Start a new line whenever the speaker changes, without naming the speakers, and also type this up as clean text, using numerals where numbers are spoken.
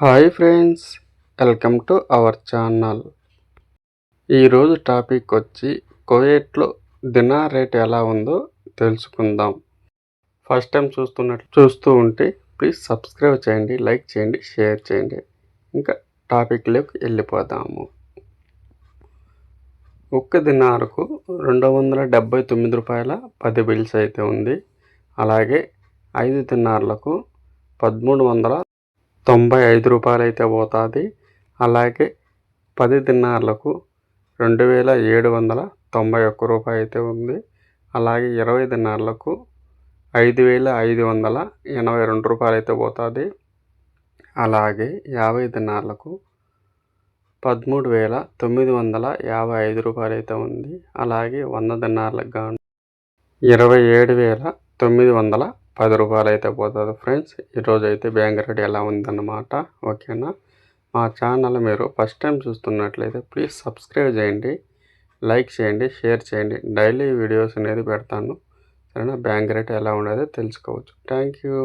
Hi friends, welcome to our channel. ఈరోజు topic వచ్చి కువైట్లో దినార్ రేట్ ఎలా ఉందో తెలుసుకుందాం. ఫస్ట్ టైం చూస్తూ ఉంటే ప్లీజ్ సబ్స్క్రైబ్ చేయండి, లైక్ చేయండి, షేర్ చేయండి. ఇంకా టాపిక్లోకి వెళ్ళిపోదాము. ఒక్క దినారుకు 279 రూపాయల 10 బిల్స్ అయితే ఉంది. అలాగే 5 దినార్లకు 1395 రూపాయలు అయితే పోతుంది. అలాగే 10 దినార్లకు 2791 రూపాయలు అయితే ఉంది. అలాగే 20 దినార్లకు 5582 రూపాయలు అయితే పోతుంది. అలాగే 50 దినార్లకు 13955 రూపాయలు అయితే ఉంది. అలాగే 100 దినార్లకు గాను 27910 రూపాయలు అయితే పోతుంది. ఫ్రెండ్స్, ఈరోజు అయితే బ్యాంక్ రేట్ ఎలా ఉందన్నమాట. ఓకేనా? మా ఛానల్ మీరు ఫస్ట్ టైం చూస్తున్నట్లయితే ప్లీజ్ సబ్స్క్రైబ్ చేయండి, లైక్ చేయండి, షేర్ చేయండి. డైలీ వీడియోస్ అనేది పెడతాను. సరేనా? బ్యాంక్ రేట్ ఎలా ఉండేదో తెలుసుకోవచ్చు. Thank you.